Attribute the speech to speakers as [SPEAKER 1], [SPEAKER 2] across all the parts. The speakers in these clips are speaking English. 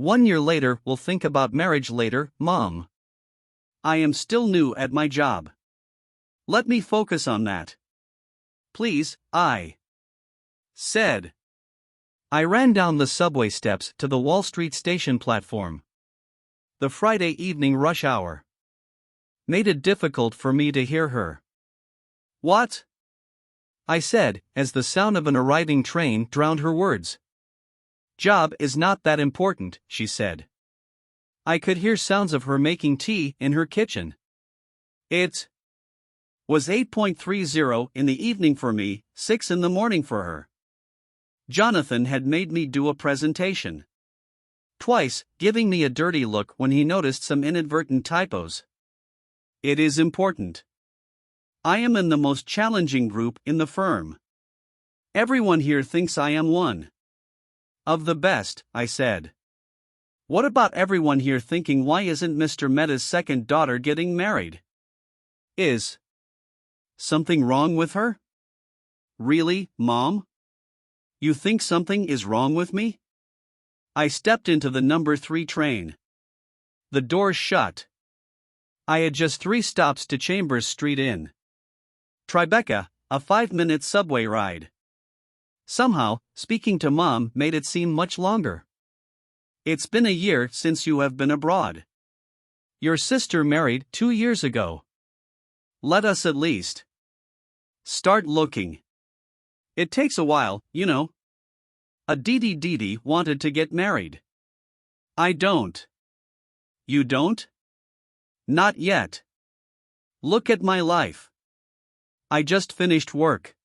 [SPEAKER 1] 1 year later, we'll think about marriage later, Mom. I am still new at my job. Let me focus on that. Please, I said. I ran down the subway steps to the Wall Street station platform. The Friday evening rush hour made it difficult for me to hear her. What? I said, as the sound of an arriving train drowned her words. Job is not that important, she said. I could hear sounds of her making tea in her kitchen. It was 8:30 in the evening for me, 6 in the morning for her. Jonathan had made me do a presentation. Twice, giving me a dirty look when he noticed some inadvertent typos. It is important. I am in the most challenging group in the firm. Everyone here thinks I am one of the best, I said. What about everyone here thinking, why isn't Mr. Mehta's second daughter getting married? Is something wrong with her? Really, Mom? You think something is wrong with me? I stepped into the number 3 train. The doors shut. I had just 3 stops to Chambers Street in Tribeca, a 5-minute subway ride. Somehow, speaking to Mom made it seem much longer. It's been a year since you have been abroad. Your sister married 2 years ago. Let us at least start looking. It takes a while, you know. Didi wanted to get married. I don't. You don't? Not yet. Look at my life. I just finished work.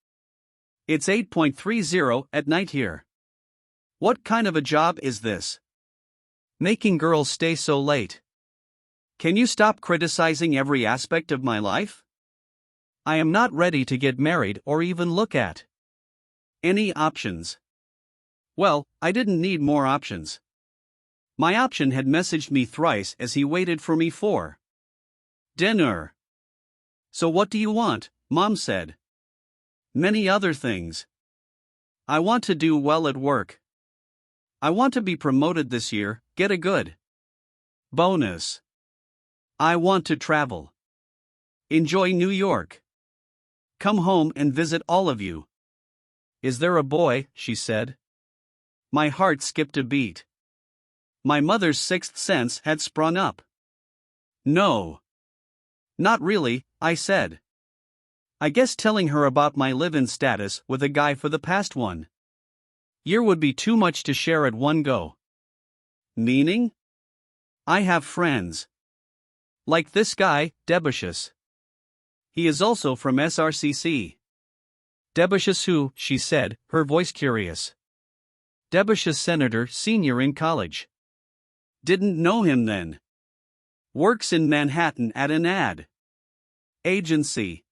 [SPEAKER 1] It's 8:30 at night here. What kind of a job is this? Making girls stay so late. Can you stop criticizing every aspect of my life? I am not ready to get married or even look at any options. Well, I didn't need more options. My option had messaged me thrice as he waited for me for dinner. So what do you want? Mom said. Many other things. I want to do well at work. I want to be promoted this year, get a good bonus. I want to travel. Enjoy New York. Come home and visit all of you. Is there a boy? She said. My heart skipped a beat. My mother's sixth sense had sprung up. No. Not really, I said. I guess telling her about my live-in status with a guy for the past 1 year would be too much to share at one go. Meaning? I have friends. Like this guy, Debashis. He is also from SRCC. Debashis who? She said, her voice curious. Debashis senator, senior in college. Didn't know him then. Works in Manhattan at an ad agency.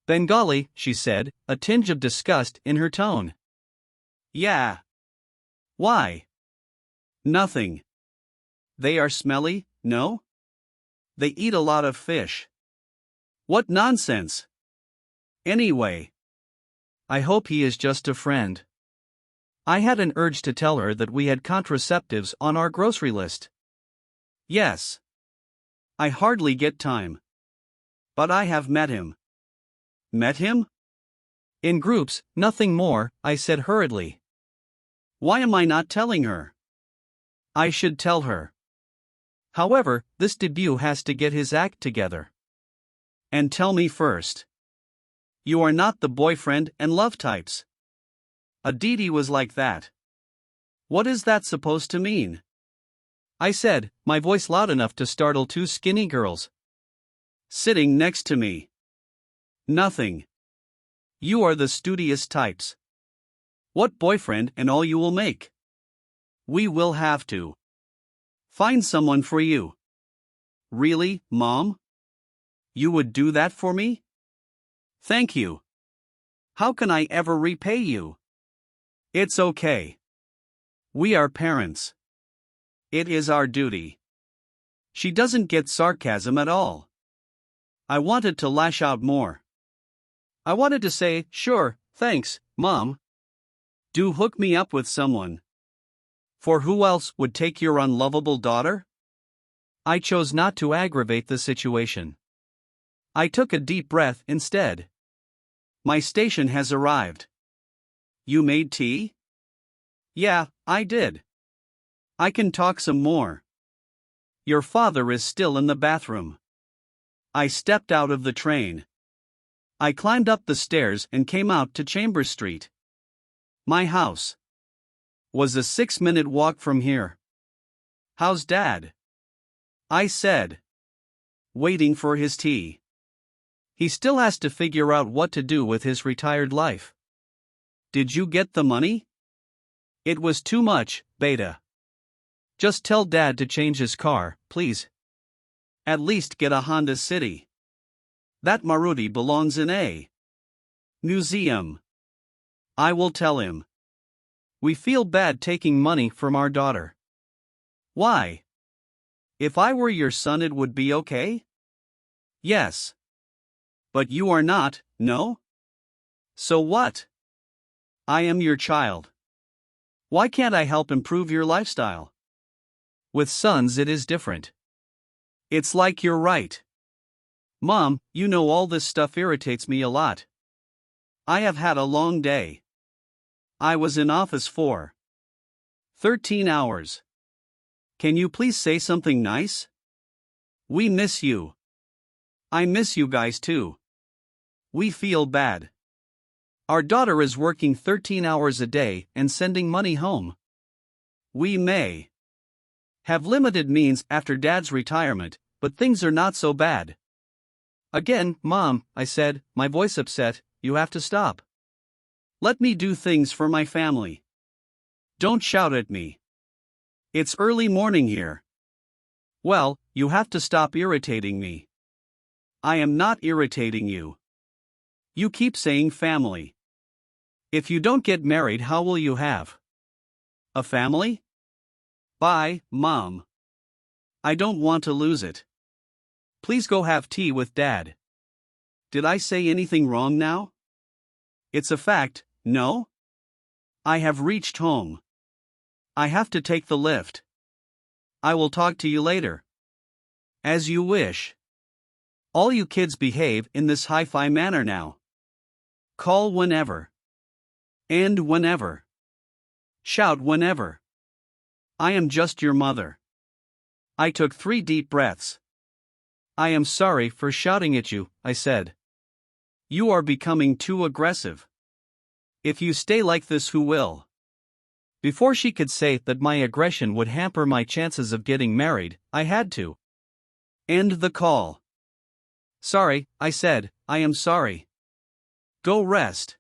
[SPEAKER 1] Bengali, she said, a tinge of disgust in her tone. Yeah. Why? Nothing. They are smelly, no? They eat a lot of fish. What nonsense. Anyway. I hope he is just a friend. I had an urge to tell her that we had contraceptives on our grocery list. Yes. I hardly get time. But I have met him. Met him? In groups, nothing more, I said hurriedly. Why am I not telling her? I should tell her. However, this debut has to get his act together. And tell me first. You are not the boyfriend and love types. Aditi was like that. What is that supposed to mean? I said, my voice loud enough to startle 2 skinny girls sitting next to me. Nothing. You are the studious types. What boyfriend and all you will make? We will have to find someone for you. Really, Mom? You would do that for me? Thank you. How can I ever repay you? It's okay. We are parents. It is our duty. She doesn't get sarcasm at all. I wanted to lash out more. I wanted to say, sure, thanks, Mom. Do hook me up with someone. For who else would take your unlovable daughter? I chose not to aggravate the situation. I took a deep breath instead. My station has arrived. You made tea? Yeah, I did. I can talk some more. Your father is still in the bathroom. I stepped out of the train. I climbed up the stairs and came out to Chambers Street. My house was a 6-minute walk from here. How's Dad? I said, waiting for his tea. He still has to figure out what to do with his retired life. Did you get the money? It was too much, Beta. Just tell Dad to change his car, please. At least get a Honda City. That Maruti belongs in a museum. I will tell him. We feel bad taking money from our daughter. Why? If I were your son, it would be okay? Yes. But you are not, no? So what? I am your child. Why can't I help improve your lifestyle? With sons, it is different. It's like you're right. Mom, you know all this stuff irritates me a lot. I have had a long day. I was in office for 13 hours. Can you please say something nice? We miss you. I miss you guys too. We feel bad. Our daughter is working 13 hours a day and sending money home. We may have limited means after Dad's retirement, but things are not so bad. Again, Mom, I said, my voice upset, you have to stop. Let me do things for my family. Don't shout at me. It's early morning here. Well, you have to stop irritating me. I am not irritating you. You keep saying family. If you don't get married, how will you have a family? Bye, Mom. I don't want to lose it. Please go have tea with Dad. Did I say anything wrong now? It's a fact, no? I have reached home. I have to take the lift. I will talk to you later. As you wish. All you kids behave in this hi-fi manner now. Call whenever. And whenever. Shout whenever. I am just your mother. I took 3 deep breaths. I am sorry for shouting at you, I said. You are becoming too aggressive. If you stay like this, who will? Before she could say that my aggression would hamper my chances of getting married, I had to end the call. Sorry, I said, I am sorry. Go rest.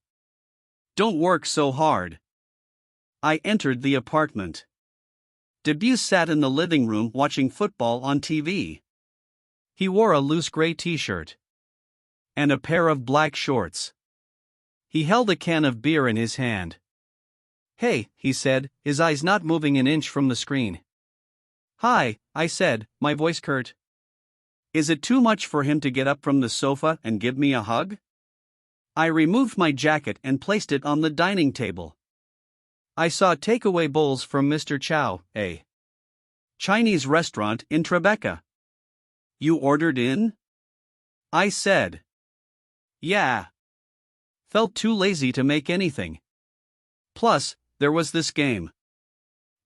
[SPEAKER 1] Don't work so hard. I entered the apartment. Debut sat in the living room watching football on TV. He wore a loose gray t-shirt and a pair of black shorts. He held a can of beer in his hand. Hey, he said, his eyes not moving an inch from the screen. Hi, I said, my voice curt. Is it too much for him to get up from the sofa and give me a hug? I removed my jacket and placed it on the dining table. I saw takeaway bowls from Mr. Chow, a Chinese restaurant in Tribeca. You ordered in? I said. Yeah. Felt too lazy to make anything. Plus, there was this game.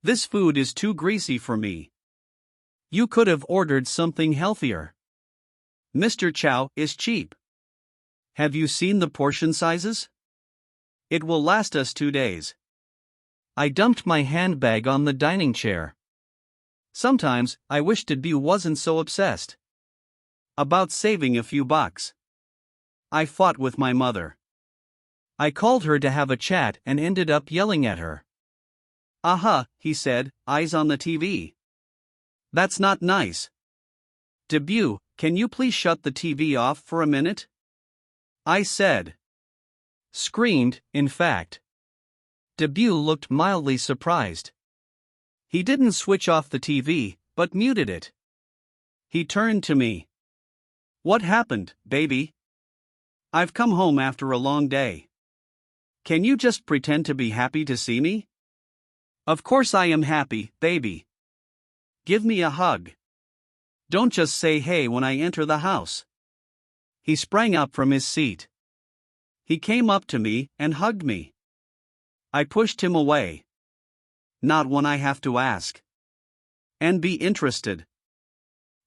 [SPEAKER 1] This food is too greasy for me. You could have ordered something healthier. Mr. Chow is cheap. Have you seen the portion sizes? It will last us 2 days. I dumped my handbag on the dining chair. Sometimes, I wish Debut wasn't so obsessed about saving a few bucks. I fought with my mother. I called her to have a chat and ended up yelling at her. Aha, he said, eyes on the TV. That's not nice. Debut, can you please shut the TV off for a minute? I said. Screamed, in fact. Debut looked mildly surprised. He didn't switch off the TV, but muted it. He turned to me. What happened, baby? I've come home after a long day. Can you just pretend to be happy to see me? Of course I am happy, baby. Give me a hug. Don't just say hey when I enter the house. He sprang up from his seat. He came up to me and hugged me. I pushed him away. Not when I have to ask. And be interested.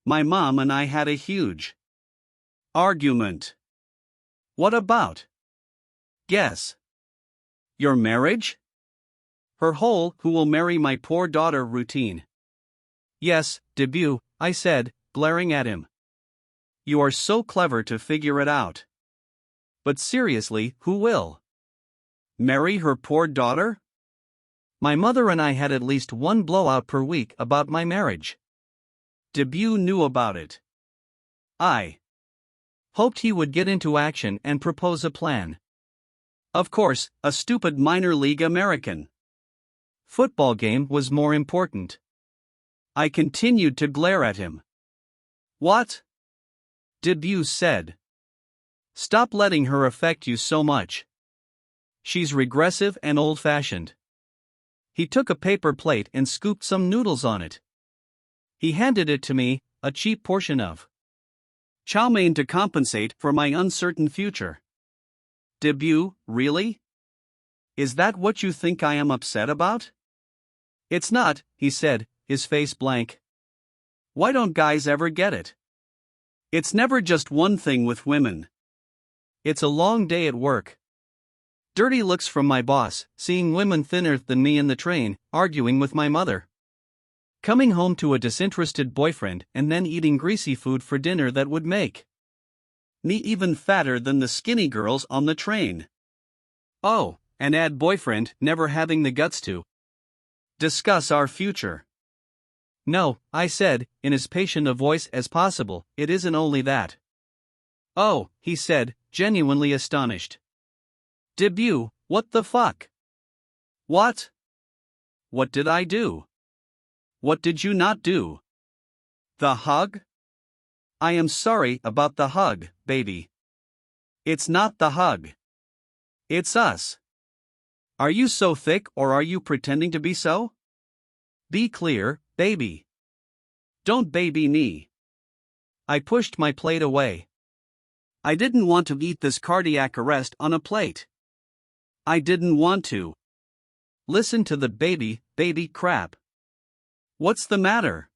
[SPEAKER 1] My mom and I had a huge argument. What about? Guess. Your marriage? Her whole who will marry my poor daughter routine. Yes, debut, I said, glaring at him. You are so clever to figure it out. But seriously, who will? Marry her poor daughter? My mother and I had at least one blowout per week about my marriage. Debut knew about it. I hoped he would get into action and propose a plan. Of course, a stupid minor league American football game was more important. I continued to glare at him. What? Debut said. Stop letting her affect you so much. She's regressive and old-fashioned. He took a paper plate and scooped some noodles on it. He handed it to me, a cheap portion of chow mein to compensate for my uncertain future. Debut, really? Is that what you think I am upset about? It's not, he said, his face blank. Why don't guys ever get it? It's never just one thing with women. It's a long day at work. Dirty looks from my boss, seeing women thinner than me in the train, arguing with my mother. Coming home to a disinterested boyfriend and then eating greasy food for dinner that would make me even fatter than the skinny girls on the train. Oh, and add boyfriend never having the guts to discuss our future. No, I said, in as patient a voice as possible, it isn't only that. Oh, he said, genuinely astonished. Debut, what the fuck? What? What did I do? What did you not do? The hug? I am sorry about the hug, baby. It's not the hug. It's us. Are you so thick or are you pretending to be so? Be clear, baby. Don't baby me. I pushed my plate away. I didn't want to eat this cardiac arrest on a plate. I didn't want to. Listen to the baby crap. What's the matter?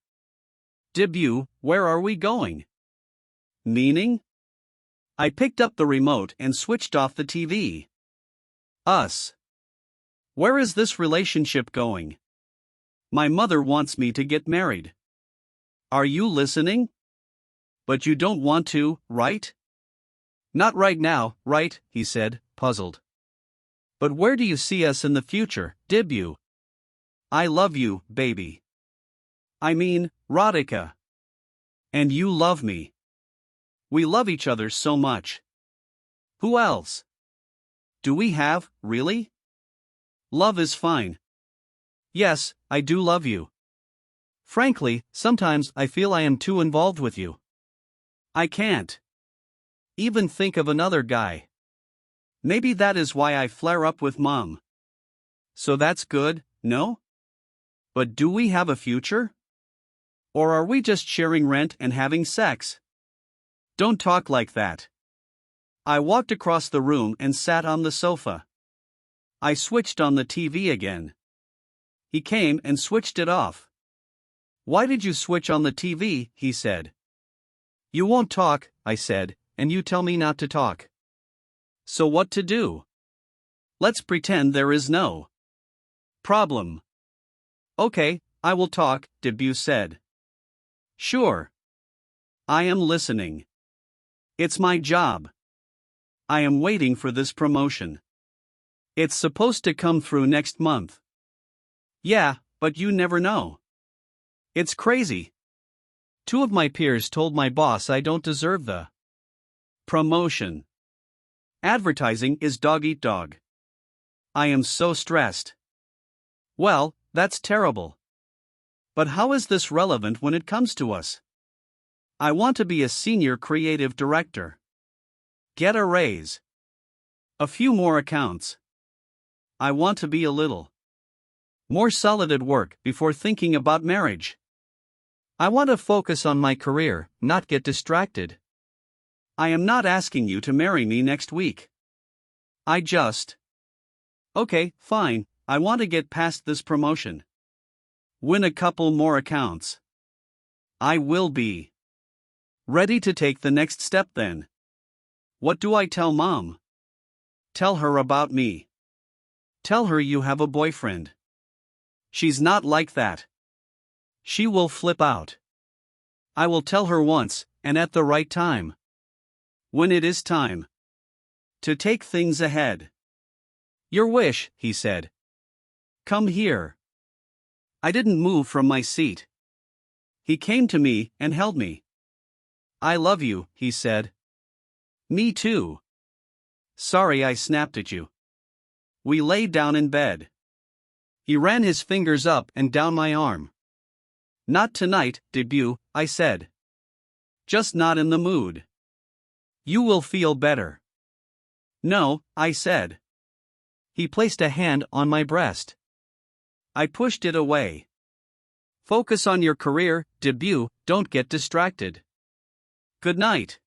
[SPEAKER 1] Debut, where are we going? Meaning? I picked up the remote and switched off the TV. Us. Where is this relationship going? My mother wants me to get married. Are you listening? But you don't want to, right? Not right now, right? He said, puzzled. But where do you see us in the future, debut? I love you, baby. I mean, Radhika. And you love me. We love each other so much. Who else? Do we have, really? Love is fine. Yes, I do love you. Frankly, sometimes I feel I am too involved with you. I can't even think of another guy. Maybe that is why I flare up with mom. So that's good, no? But do we have a future? Or are we just sharing rent and having sex? Don't talk like that. I walked across the room and sat on the sofa. I switched on the TV again. He came and switched it off. Why did you switch on the TV? He said. You won't talk, I said, and you tell me not to talk. So what to do? Let's pretend there is no problem. Okay, I will talk, Debut said. Sure. I am listening. It's my job. I am waiting for this promotion. It's supposed to come through next month. Yeah, but you never know. It's crazy. 2 of my peers told my boss I don't deserve the promotion. Advertising is dog eat dog. I am so stressed. Well, that's terrible. But how is this relevant when it comes to us? I want to be a senior creative director. Get a raise. A few more accounts. I want to be a little More solid at work before thinking about marriage. I want to focus on my career, not get distracted. I am not asking you to marry me next week. I just. Okay, fine, I want to get past this promotion. Win a couple more accounts. I will be ready to take the next step then. What do I tell mom? Tell her about me. Tell her you have a boyfriend. She's not like that. She will flip out. I will tell her once, and at the right time. When it is time to take things ahead. Your wish, he said. Come here. I didn't move from my seat. He came to me and held me. I love you, he said. Me too. Sorry I snapped at you. We lay down in bed. He ran his fingers up and down my arm. Not tonight, debut, I said. Just not in the mood. You will feel better. No, I said. He placed a hand on my breast. I pushed it away. Focus on your career, debut, don't get distracted. Good night.